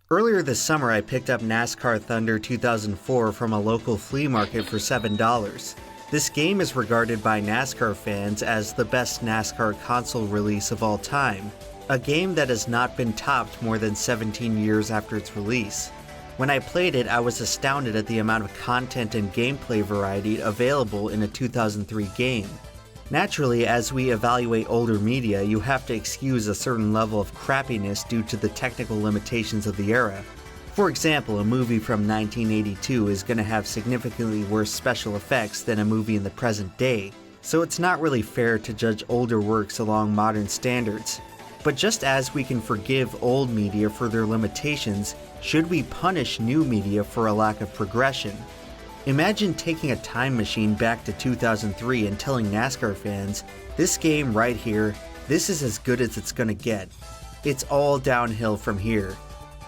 Earlier this summer, I picked up NASCAR Thunder 2004 from a local flea market for $7. This game is regarded by NASCAR fans as the best NASCAR console release of all time, a game that has not been topped more than 17 years after its release. When I played it, I was astounded at the amount of content and gameplay variety available in a 2003 game. Naturally, as we evaluate older media, you have to excuse a certain level of crappiness due to the technical limitations of the era. For example, a movie from 1982 is going to have significantly worse special effects than a movie in the present day, so it's not really fair to judge older works along modern standards. But just as we can forgive old media for their limitations, should we punish new media for a lack of progression? Imagine taking a time machine back to 2003 and telling NASCAR fans, this game right here, this is as good as it's gonna get. It's all downhill from here.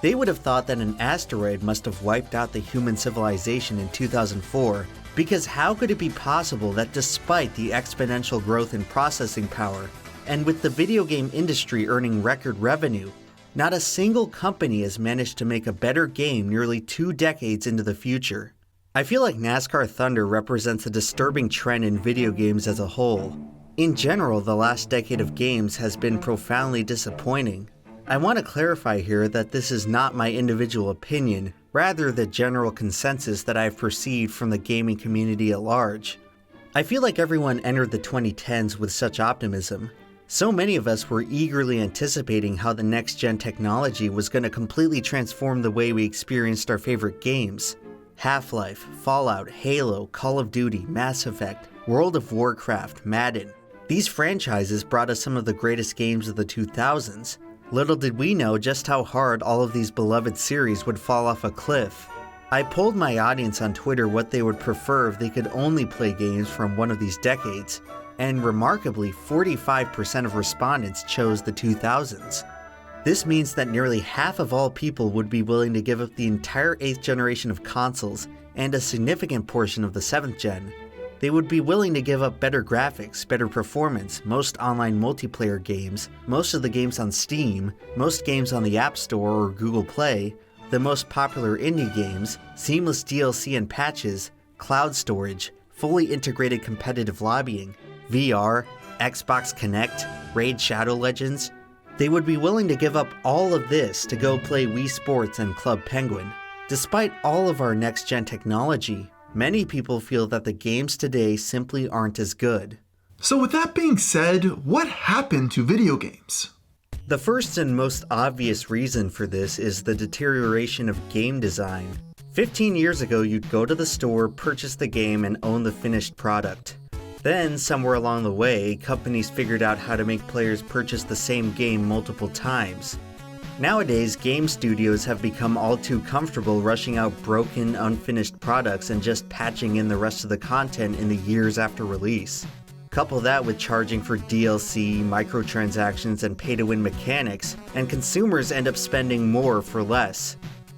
They would have thought that an asteroid must have wiped out the human civilization in 2004, because how could it be possible that despite the exponential growth in processing power, and with the video game industry earning record revenue, not a single company has managed to make a better game nearly 2 decades into the future? I feel like NASCAR Thunder represents a disturbing trend in video games as a whole. In general, the last decade of games has been profoundly disappointing. I want to clarify here that this is not my individual opinion, rather the general consensus that I've perceived from the gaming community at large. I feel like everyone entered the 2010s with such optimism. So many of us were eagerly anticipating how the next-gen technology was going to completely transform the way we experienced our favorite games. Half-Life, Fallout, Halo, Call of Duty, Mass Effect, World of Warcraft, Madden. These franchises brought us some of the greatest games of the 2000s. Little did we know just how hard all of these beloved series would fall off a cliff. I polled my audience on Twitter what they would prefer if they could only play games from one of these decades, and remarkably, 45% of respondents chose the 2000s. This means that nearly half of all people would be willing to give up the entire 8th generation of consoles and a significant portion of the 7th gen. They would be willing to give up better graphics, better performance, most online multiplayer games, most of the games on Steam, most games on the App Store or Google Play, the most popular indie games, seamless DLC and patches, cloud storage, fully integrated competitive lobbying, VR, Xbox Connect, Raid Shadow Legends. They would be willing to give up all of this to go play Wii Sports and Club Penguin. Despite all of our next-gen technology, many people feel that the games today simply aren't as good. So with that being said, what happened to video games? The first and most obvious reason for this is the deterioration of game design. 15 years ago, you'd go to the store, purchase the game, and own the finished product. Then, somewhere along the way, companies figured out how to make players purchase the same game multiple times. Nowadays, game studios have become all too comfortable rushing out broken, unfinished products and just patching in the rest of the content in the years after release. Couple that with charging for DLC, microtransactions, and pay-to-win mechanics, and consumers end up spending more for less.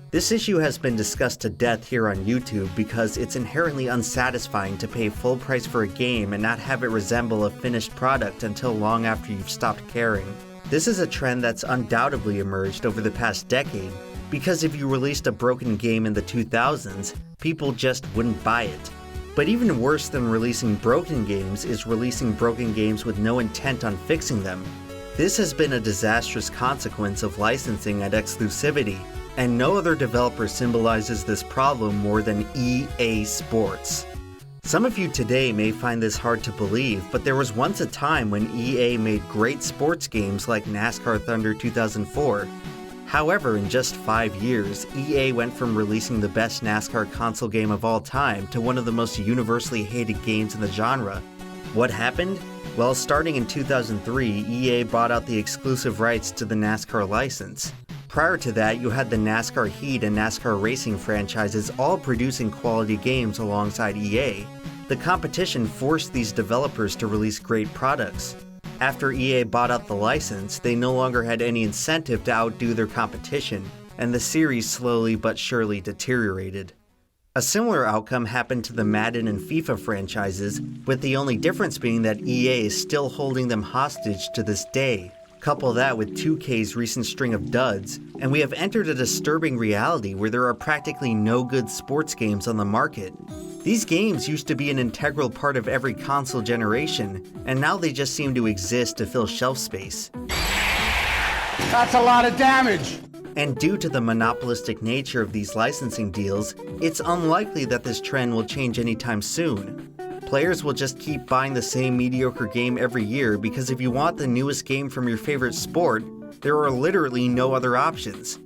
This issue has been discussed to death here on YouTube because it's inherently unsatisfying to pay full price for a game and not have it resemble a finished product until long after you've stopped caring. This is a trend that's undoubtedly emerged over the past decade, because if you released a broken game in the 2000s, people just wouldn't buy it. But even worse than releasing broken games is releasing broken games with no intent on fixing them. This has been a disastrous consequence of licensing and exclusivity, and no other developer symbolizes this problem more than EA Sports. Some of you today may find this hard to believe, but there was once a time when EA made great sports games like NASCAR Thunder 2004. However, in just 5 years, EA went from releasing the best NASCAR console game of all time to one of the most universally hated games in the genre. What happened? Well, starting in 2003, EA bought out the exclusive rights to the NASCAR license. Prior to that, you had the NASCAR Heat and NASCAR Racing franchises all producing quality games alongside EA. The competition forced these developers to release great products. After EA bought out the license, they no longer had any incentive to outdo their competition, and the series slowly but surely deteriorated. A similar outcome happened to the Madden and FIFA franchises, with the only difference being that EA is still holding them hostage to this day. Couple that with 2K's recent string of duds, and we have entered a disturbing reality where there are practically no good sports games on the market. These games used to be an integral part of every console generation, and now they just seem to exist to fill shelf space. That's a lot of damage! And due to the monopolistic nature of these licensing deals, it's unlikely that this trend will change anytime soon. Players will just keep buying the same mediocre game every year because if you want the newest game from your favorite sport, there are literally no other options.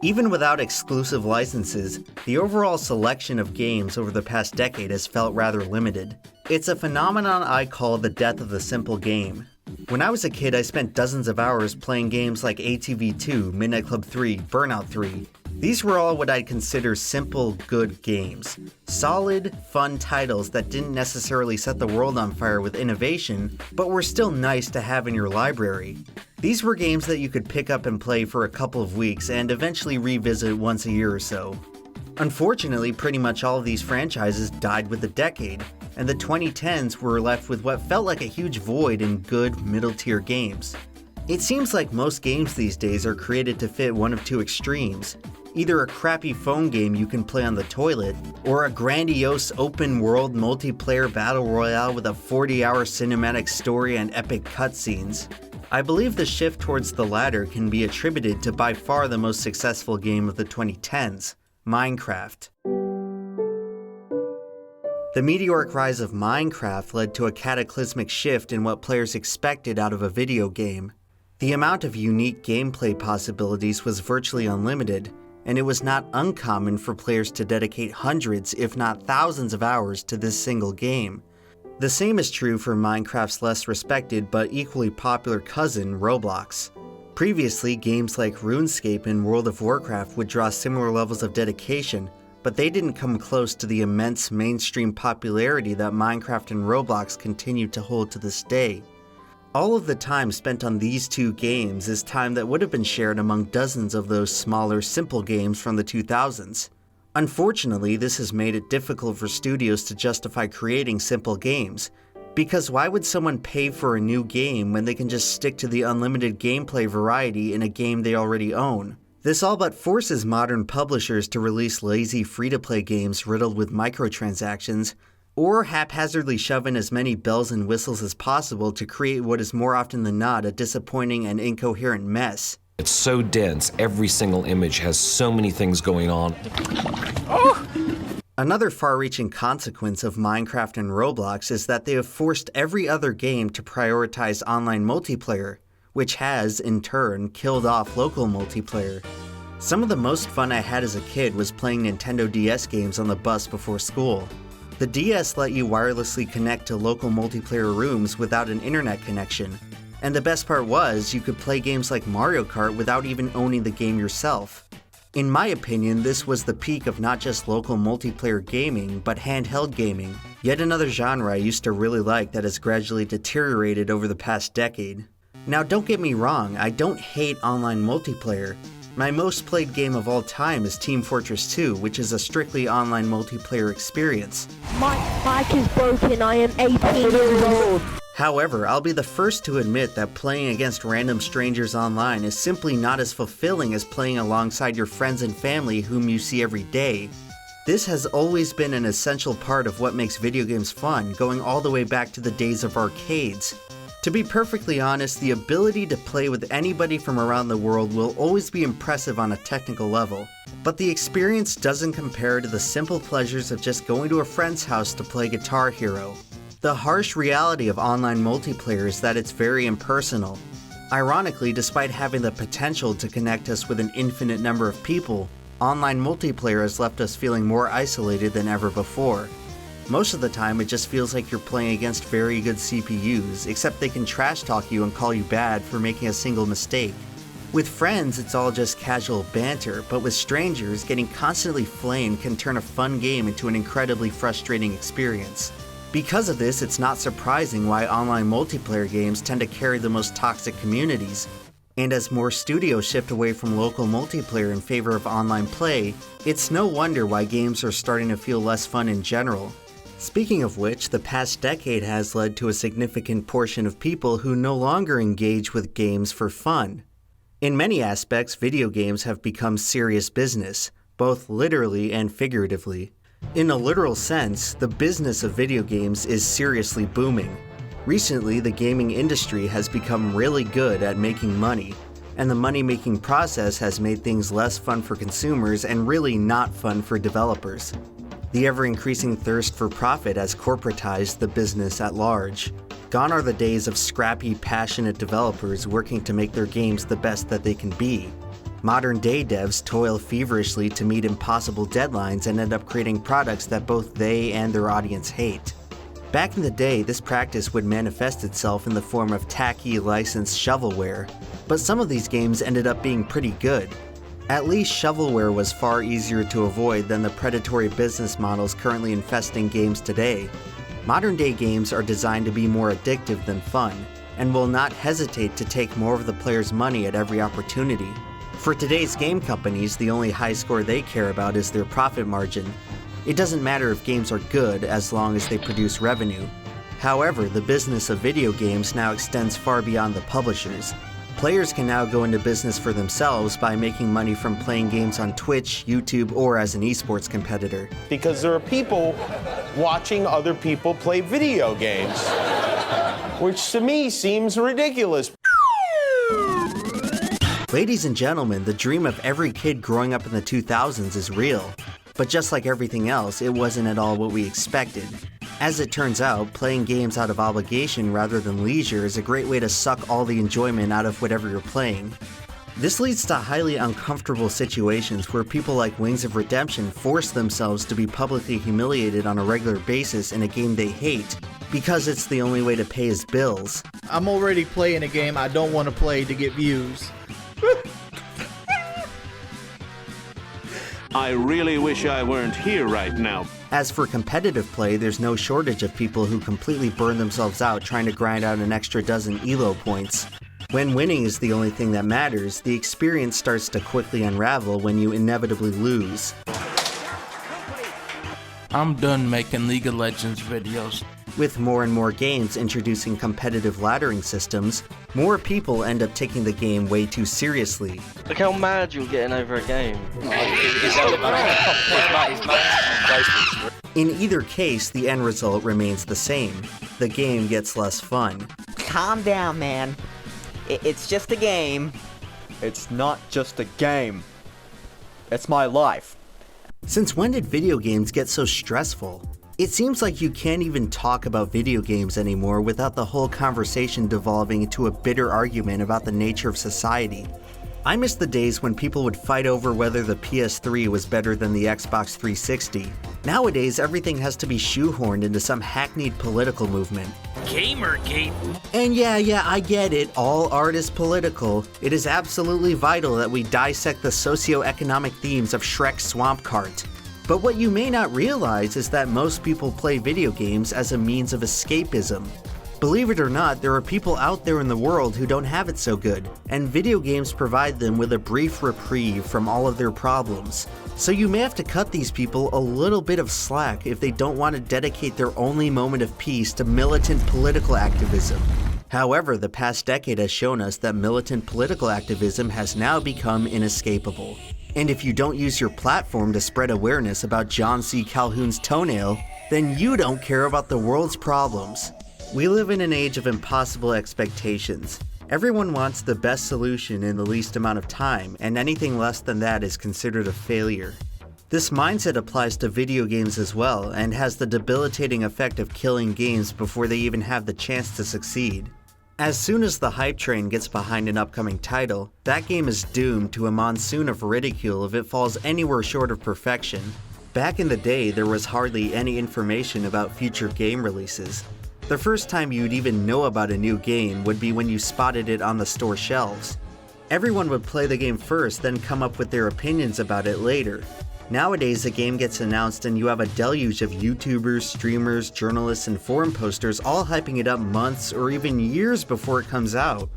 Even without exclusive licenses, the overall selection of games over the past decade has felt rather limited. It's a phenomenon I call the death of the simple game. When I was a kid, I spent dozens of hours playing games like ATV 2, Midnight Club 3, Burnout 3. These were all what I'd consider simple, good games. Solid, fun titles that didn't necessarily set the world on fire with innovation, but were still nice to have in your library. These were games that you could pick up and play for a couple of weeks and eventually revisit once a year or so. Unfortunately, pretty much all of these franchises died with the decade, and the 2010s were left with what felt like a huge void in good, middle-tier games. It seems like most games these days are created to fit one of two extremes. Either a crappy phone game you can play on the toilet, or a grandiose open-world multiplayer battle royale with a 40-hour cinematic story and epic cutscenes. I believe the shift towards the latter can be attributed to by far the most successful game of the 2010s, Minecraft. The meteoric rise of Minecraft led to a cataclysmic shift in what players expected out of a video game. The amount of unique gameplay possibilities was virtually unlimited, and it was not uncommon for players to dedicate hundreds, if not thousands of hours to this single game. The same is true for Minecraft's less respected but equally popular cousin, Roblox. Previously, games like RuneScape and World of Warcraft would draw similar levels of dedication, but they didn't come close to the immense mainstream popularity that Minecraft and Roblox continue to hold to this day. All of the time spent on these two games is time that would have been shared among dozens of those smaller, simple games from the 2000s. Unfortunately, this has made it difficult for studios to justify creating simple games, because why would someone pay for a new game when they can just stick to the unlimited gameplay variety in a game they already own? This all but forces modern publishers to release lazy free-to-play games riddled with microtransactions, or haphazardly shove in as many bells and whistles as possible to create what is more often than not a disappointing and incoherent mess. It's so dense, every single image has so many things going on. Oh! Another far-reaching consequence of Minecraft and Roblox is that they have forced every other game to prioritize online multiplayer, which has, in turn, killed off local multiplayer. Some of the most fun I had as a kid was playing Nintendo DS games on the bus before school. The DS let you wirelessly connect to local multiplayer rooms without an internet connection, and the best part was you could play games like Mario Kart without even owning the game yourself. In my opinion, this was the peak of not just local multiplayer gaming, but handheld gaming, yet another genre I used to really like that has gradually deteriorated over the past decade. Now don't get me wrong, I don't hate online multiplayer. My most played game of all time is Team Fortress 2, which is a strictly online multiplayer experience. My mic is broken, I am 18 years old. However, I'll be the first to admit that playing against random strangers online is simply not as fulfilling as playing alongside your friends and family whom you see every day. This has always been an essential part of what makes video games fun, going all the way back to the days of arcades. To be perfectly honest, the ability to play with anybody from around the world will always be impressive on a technical level, but the experience doesn't compare to the simple pleasures of just going to a friend's house to play Guitar Hero. The harsh reality of online multiplayer is that it's very impersonal. Ironically, despite having the potential to connect us with an infinite number of people, online multiplayer has left us feeling more isolated than ever before. Most of the time, it just feels like you're playing against very good CPUs, except they can trash talk you and call you bad for making a single mistake. With friends, it's all just casual banter, but with strangers, getting constantly flamed can turn a fun game into an incredibly frustrating experience. Because of this, it's not surprising why online multiplayer games tend to carry the most toxic communities. And as more studios shift away from local multiplayer in favor of online play, it's no wonder why games are starting to feel less fun in general. Speaking of which, the past decade has led to a significant portion of people who no longer engage with games for fun. In many aspects, video games have become serious business, both literally and figuratively. In a literal sense, the business of video games is seriously booming. Recently, the gaming industry has become really good at making money, and the money-making process has made things less fun for consumers and really not fun for developers. The ever-increasing thirst for profit has corporatized the business at large. Gone are the days of scrappy, passionate developers working to make their games the best that they can be. Modern-day devs toil feverishly to meet impossible deadlines and end up creating products that both they and their audience hate. Back in the day, this practice would manifest itself in the form of tacky, licensed shovelware, but some of these games ended up being pretty good. At least shovelware was far easier to avoid than the predatory business models currently infesting games today. Modern-day games are designed to be more addictive than fun, and will not hesitate to take more of the player's money at every opportunity. For today's game companies, the only high score they care about is their profit margin. It doesn't matter if games are good as long as they produce revenue. However, the business of video games now extends far beyond the publishers. Players can now go into business for themselves by making money from playing games on Twitch, YouTube, or as an esports competitor. Because there are people watching other people play video games, which to me seems ridiculous. Ladies and gentlemen, the dream of every kid growing up in the 2000s is real. But just like everything else, it wasn't at all what we expected. As it turns out, playing games out of obligation rather than leisure is a great way to suck all the enjoyment out of whatever you're playing. This leads to highly uncomfortable situations where people like Wings of Redemption force themselves to be publicly humiliated on a regular basis in a game they hate, because it's the only way to pay his bills. I'm already playing a game I don't want to play to get views. I really wish I weren't here right now. As for competitive play, there's no shortage of people who completely burn themselves out trying to grind out an extra dozen ELO points. When winning is the only thing that matters, the experience starts to quickly unravel when you inevitably lose. I'm done making League of Legends videos. With more and more games introducing competitive laddering systems, more people end up taking the game way too seriously. Look how mad you're getting over a game. In either case, the end result remains the same. The game gets less fun. Calm down, man. It's just a game. It's not just a game. It's my life. Since when did video games get so stressful? It seems like you can't even talk about video games anymore without the whole conversation devolving into a bitter argument about the nature of society. I miss the days when people would fight over whether the PS3 was better than the Xbox 360. Nowadays, everything has to be shoehorned into some hackneyed political movement. Gamergate. And yeah, I get it, all art is political. It is absolutely vital that we dissect the socio-economic themes of Shrek's Swamp Cart. But what you may not realize is that most people play video games as a means of escapism. Believe it or not, there are people out there in the world who don't have it so good, and video games provide them with a brief reprieve from all of their problems. So you may have to cut these people a little bit of slack if they don't want to dedicate their only moment of peace to militant political activism. However, the past decade has shown us that militant political activism has now become inescapable. And if you don't use your platform to spread awareness about John C. Calhoun's toenail, then you don't care about the world's problems. We live in an age of impossible expectations. Everyone wants the best solution in the least amount of time, and anything less than that is considered a failure. This mindset applies to video games as well, and has the debilitating effect of killing games before they even have the chance to succeed. As soon as the hype train gets behind an upcoming title, that game is doomed to a monsoon of ridicule if it falls anywhere short of perfection. Back in the day, there was hardly any information about future game releases. The first time you'd even know about a new game would be when you spotted it on the store shelves. Everyone would play the game first, then come up with their opinions about it later. Nowadays, a game gets announced and you have a deluge of YouTubers, streamers, journalists, and forum posters all hyping it up months or even years before it comes out.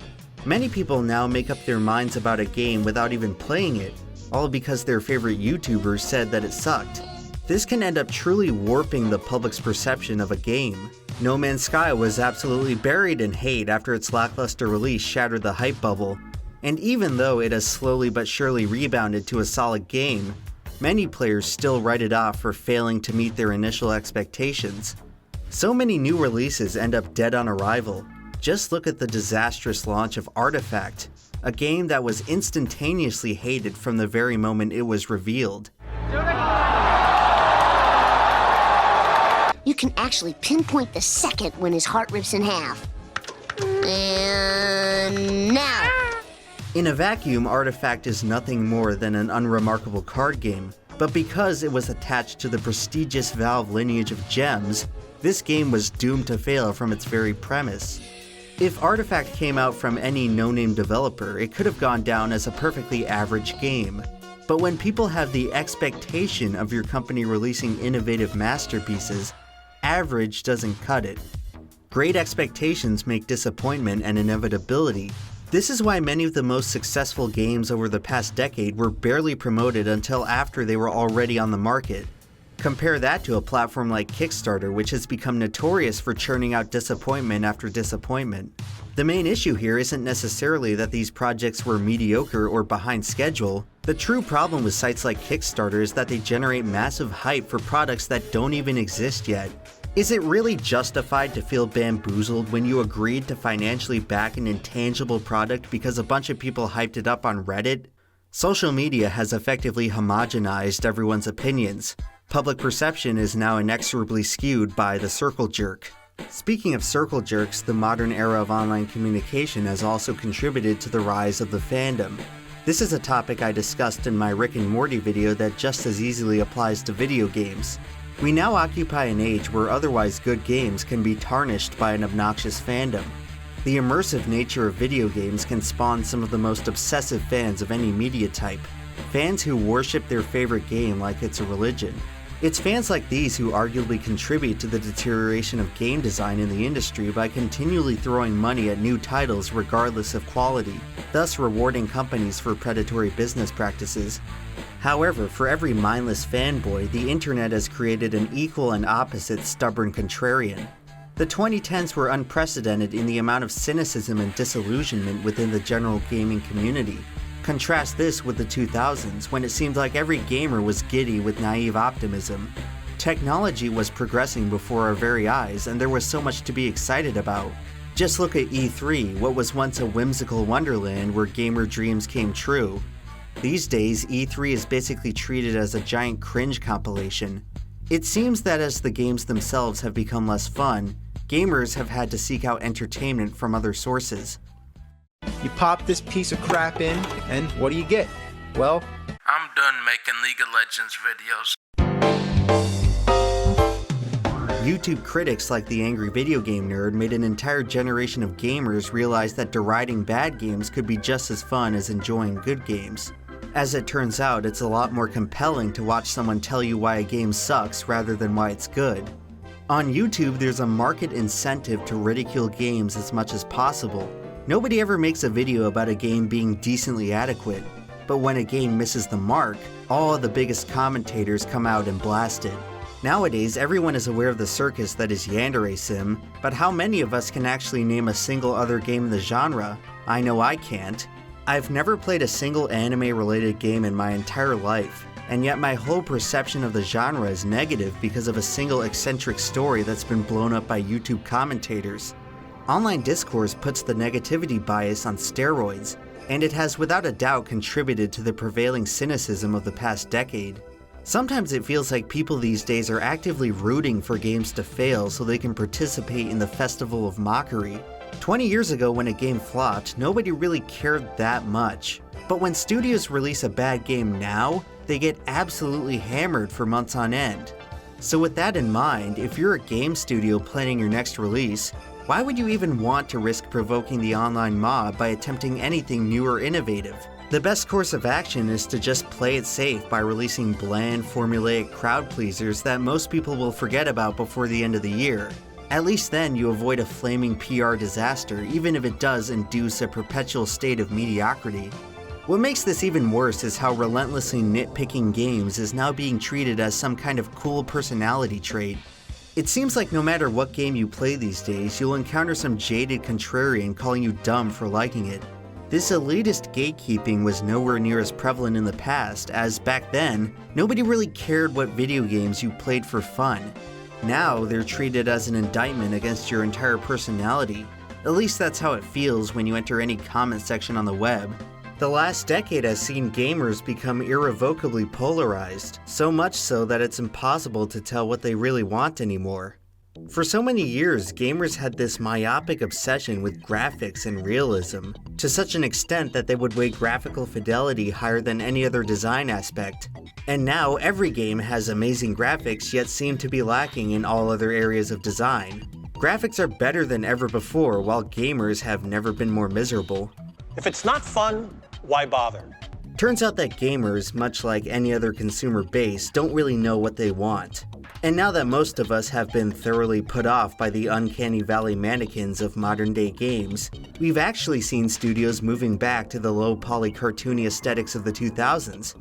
Many people now make up their minds about a game without even playing it, all because their favorite YouTubers said that it sucked. This can end up truly warping the public's perception of a game. No Man's Sky was absolutely buried in hate after its lackluster release shattered the hype bubble, and even though it has slowly but surely rebounded to a solid game, many players still write it off for failing to meet their initial expectations. So many new releases end up dead on arrival. Just look at the disastrous launch of Artifact, a game that was instantaneously hated from the very moment it was revealed. You can actually pinpoint the second when his heart rips in half. And now. In a vacuum, Artifact is nothing more than an unremarkable card game, but because it was attached to the prestigious Valve lineage of gems, this game was doomed to fail from its very premise. If Artifact came out from any no-name developer, it could have gone down as a perfectly average game. But when people have the expectation of your company releasing innovative masterpieces, average doesn't cut it. Great expectations make disappointment an inevitability. This is why many of the most successful games over the past decade were barely promoted until after they were already on the market. Compare that to a platform like Kickstarter, which has become notorious for churning out disappointment after disappointment. The main issue here isn't necessarily that these projects were mediocre or behind schedule. The true problem with sites like Kickstarter is that they generate massive hype for products that don't even exist yet. Is it really justified to feel bamboozled when you agreed to financially back an intangible product because a bunch of people hyped it up on Reddit? Social media has effectively homogenized everyone's opinions. Public perception is now inexorably skewed by the circle jerk. Speaking of circle jerks, the modern era of online communication has also contributed to the rise of the fandom. This is a topic I discussed in my Rick and Morty video that just as easily applies to video games. We now occupy an age where otherwise good games can be tarnished by an obnoxious fandom. The immersive nature of video games can spawn some of the most obsessive fans of any media type. Fans who worship their favorite game like it's a religion. It's fans like these who arguably contribute to the deterioration of game design in the industry by continually throwing money at new titles regardless of quality, thus rewarding companies for predatory business practices. However, for every mindless fanboy, the internet has created an equal and opposite stubborn contrarian. The 2010s were unprecedented in the amount of cynicism and disillusionment within the general gaming community. Contrast this with the 2000s, when it seemed like every gamer was giddy with naive optimism. Technology was progressing before our very eyes, and there was so much to be excited about. Just look at E3, what was once a whimsical wonderland where gamer dreams came true. These days, E3 is basically treated as a giant cringe compilation. It seems that as the games themselves have become less fun, gamers have had to seek out entertainment from other sources. You pop this piece of crap in, and what do you get? Well, I'm done making League of Legends videos. YouTube critics like the Angry Video Game Nerd made an entire generation of gamers realize that deriding bad games could be just as fun as enjoying good games. As it turns out, it's a lot more compelling to watch someone tell you why a game sucks rather than why it's good. On YouTube, there's a market incentive to ridicule games as much as possible. Nobody ever makes a video about a game being decently adequate, but when a game misses the mark, all of the biggest commentators come out and blast it. Nowadays, everyone is aware of the circus that is Yandere Sim, but how many of us can actually name a single other game in the genre? I know I can't. I've never played a single anime-related game in my entire life, and yet my whole perception of the genre is negative because of a single eccentric story that's been blown up by YouTube commentators. Online discourse puts the negativity bias on steroids, and it has without a doubt contributed to the prevailing cynicism of the past decade. Sometimes it feels like people these days are actively rooting for games to fail so they can participate in the festival of mockery. 20 years ago when a game flopped, nobody really cared that much. But when studios release a bad game now, they get absolutely hammered for months on end. So with that in mind, if you're a game studio planning your next release, why would you even want to risk provoking the online mob by attempting anything new or innovative? The best course of action is to just play it safe by releasing bland, formulaic crowd pleasers that most people will forget about before the end of the year. At least then you avoid a flaming PR disaster, even if it does induce a perpetual state of mediocrity. What makes this even worse is how relentlessly nitpicking games is now being treated as some kind of cool personality trait. It seems like no matter what game you play these days, you'll encounter some jaded contrarian calling you dumb for liking it. This elitist gatekeeping was nowhere near as prevalent in the past, as back then, nobody really cared what video games you played for fun. Now, they're treated as an indictment against your entire personality. At least that's how it feels when you enter any comment section on the web. The last decade has seen gamers become irrevocably polarized, so much so that it's impossible to tell what they really want anymore. For so many years, gamers had this myopic obsession with graphics and realism, to such an extent that they would weigh graphical fidelity higher than any other design aspect. And now, every game has amazing graphics yet seem to be lacking in all other areas of design. Graphics are better than ever before, while gamers have never been more miserable. If it's not fun, why bother? Turns out that gamers, much like any other consumer base, don't really know what they want. And now that most of us have been thoroughly put off by the uncanny valley mannequins of modern-day games, we've actually seen studios moving back to the low-poly cartoony aesthetics of the 2000s.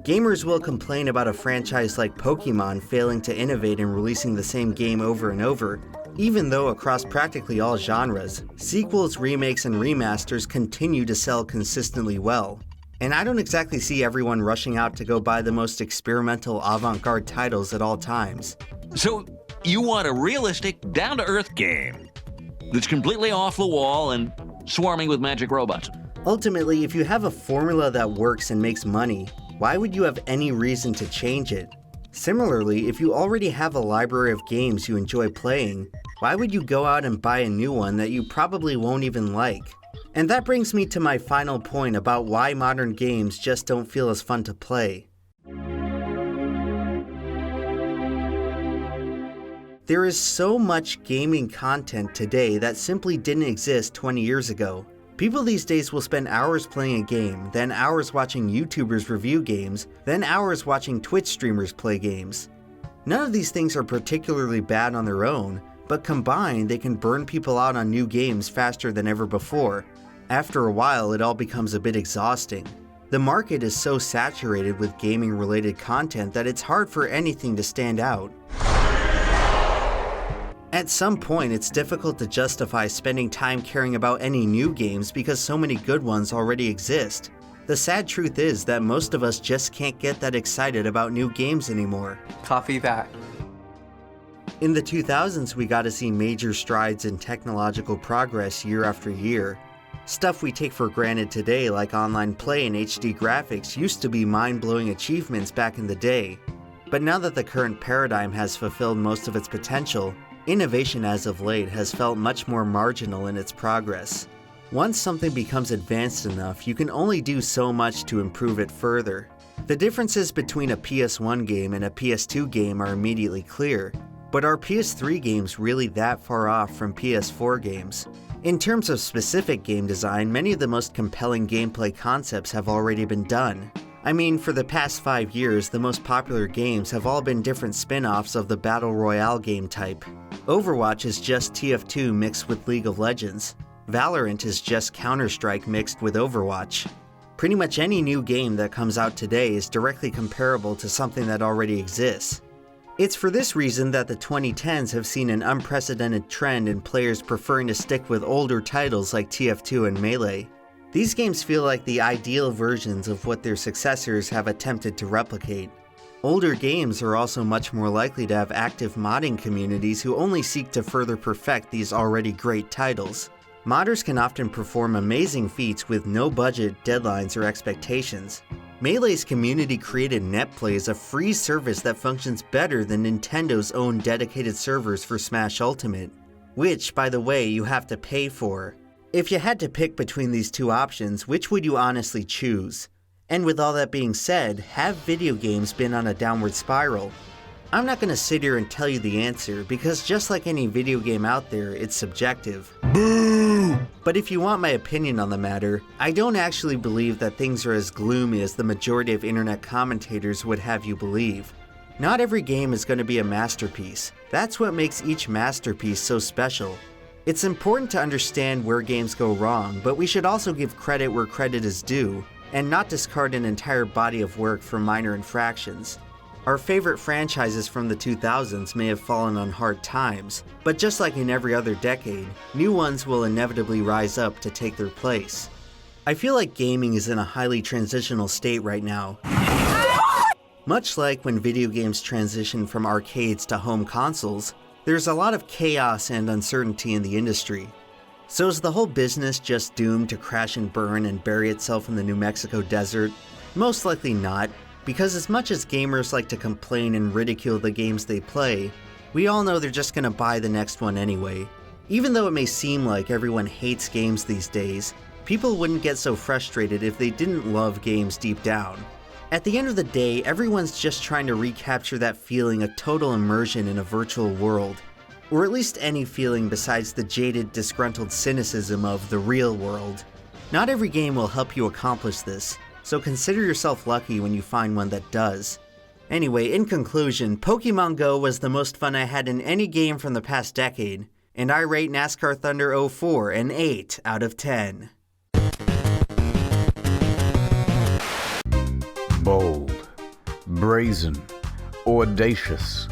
Gamers will complain about a franchise like Pokemon failing to innovate and releasing the same game over and over, even though across practically all genres, sequels, remakes, and remasters continue to sell consistently well. And I don't exactly see everyone rushing out to go buy the most experimental avant-garde titles at all times. So, you want a realistic, down-to-earth game that's completely off the wall and swarming with magic robots? Ultimately, if you have a formula that works and makes money, why would you have any reason to change it? Similarly, if you already have a library of games you enjoy playing, why would you go out and buy a new one that you probably won't even like? And that brings me to my final point about why modern games just don't feel as fun to play. There is so much gaming content today that simply didn't exist 20 years ago. People these days will spend hours playing a game, then hours watching YouTubers review games, then hours watching Twitch streamers play games. None of these things are particularly bad on their own, but combined they can burn people out on new games faster than ever before. After a while, it all becomes a bit exhausting. The market is so saturated with gaming-related content that it's hard for anything to stand out. At some point, it's difficult to justify spending time caring about any new games because so many good ones already exist. The sad truth is that most of us just can't get that excited about new games anymore. Copy that. In the 2000s, we got to see major strides in technological progress year after year. Stuff we take for granted today, like online play and HD graphics, used to be mind-blowing achievements back in the day. But now that the current paradigm has fulfilled most of its potential, innovation as of late has felt much more marginal in its progress. Once something becomes advanced enough, you can only do so much to improve it further. The differences between a PS1 game and a PS2 game are immediately clear, but are PS3 games really that far off from PS4 games? In terms of specific game design, many of the most compelling gameplay concepts have already been done. I mean, for the past 5 years, the most popular games have all been different spin-offs of the Battle Royale game type. Overwatch is just TF2 mixed with League of Legends. Valorant is just Counter-Strike mixed with Overwatch. Pretty much any new game that comes out today is directly comparable to something that already exists. It's for this reason that the 2010s have seen an unprecedented trend in players preferring to stick with older titles like TF2 and Melee. These games feel like the ideal versions of what their successors have attempted to replicate. Older games are also much more likely to have active modding communities who only seek to further perfect these already great titles. Modders can often perform amazing feats with no budget, deadlines, or expectations. Melee's community-created NetPlay is a free service that functions better than Nintendo's own dedicated servers for Smash Ultimate, which, by the way, you have to pay for. If you had to pick between these two options, which would you honestly choose? And with all that being said, have video games been on a downward spiral? I'm not going to sit here and tell you the answer, because just like any video game out there, it's subjective. Boo! But if you want my opinion on the matter, I don't actually believe that things are as gloomy as the majority of internet commentators would have you believe. Not every game is going to be a masterpiece. That's what makes each masterpiece so special. It's important to understand where games go wrong, but we should also give credit where credit is due. and not discard an entire body of work for minor infractions. Our favorite franchises from the 2000s may have fallen on hard times, but just like in every other decade, new ones will inevitably rise up to take their place. I feel like gaming is in a highly transitional state right now. Much like when video games transition from arcades to home consoles, there's a lot of chaos and uncertainty in the industry. So is the whole business just doomed to crash and burn and bury itself in the New Mexico desert? Most likely not, because as much as gamers like to complain and ridicule the games they play, we all know they're just gonna buy the next one anyway. Even though it may seem like everyone hates games these days, people wouldn't get so frustrated if they didn't love games deep down. At the end of the day, everyone's just trying to recapture that feeling of total immersion in a virtual world. Or at least any feeling besides the jaded, disgruntled cynicism of the real world. Not every game will help you accomplish this, so consider yourself lucky when you find one that does. Anyway, in conclusion, Pokemon Go was the most fun I had in any game from the past decade, and I rate NASCAR Thunder 04 an 8 out of 10. Bold, brazen, audacious,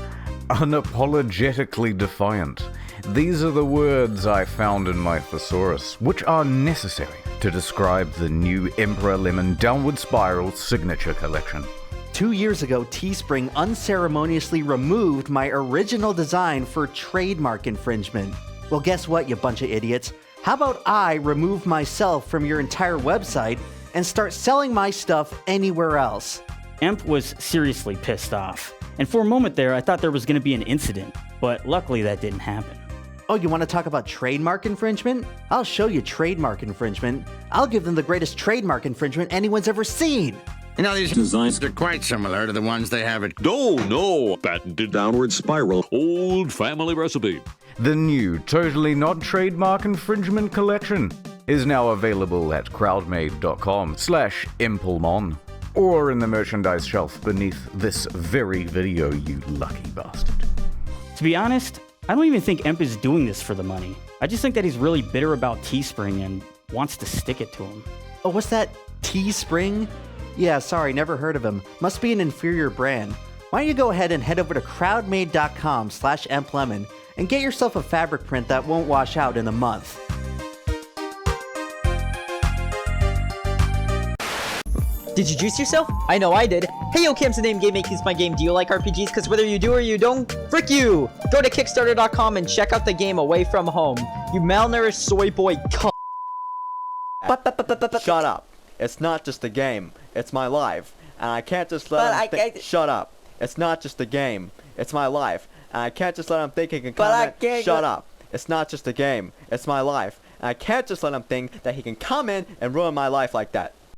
unapologetically defiant. These are the words I found in my thesaurus, which are necessary to describe the new EmpLemon Downward Spiral Signature Collection. 2 years ago, Teespring unceremoniously removed my original design for trademark infringement. Well, guess what, you bunch of idiots? How about I remove myself from your entire website and start selling my stuff anywhere else? Emp was seriously pissed off. And for a moment there, I thought there was going to be an incident, but luckily that didn't happen. Oh, you want to talk about trademark infringement? I'll show you trademark infringement. I'll give them the greatest trademark infringement anyone's ever seen. You know, these designs are quite similar to the ones they have at... No, patented downward spiral, old family recipe. The new, totally not trademark infringement collection is now available at crowdmade.com/EmpLemon or in the merchandise shelf beneath this very video, you lucky bastard. To be honest, I don't even think Emp is doing this for the money. I just think that he's really bitter about Teespring and wants to stick it to him. Oh, what's that? Teespring? Yeah, sorry, never heard of him. Must be an inferior brand. Why don't you go ahead and head over to crowdmade.com/EmpLemon and get yourself a fabric print that won't wash out in a month. Did you juice yourself? I know I did. Hey yo, Cam's the name, Game Making is my game. Do you like RPGs? Because whether you do or you don't, frick you! Go to Kickstarter.com and check out the game Away From Home. You malnourished soy boy cunt. Shut up. It's not just a game. It's my life. And I can't just let him Shut up. It's not just a game. It's my life. And I can't just let him think he can comment. Shut up. It's not just a game. It's my life. And I can't just let him think that he can come in and ruin my life like that.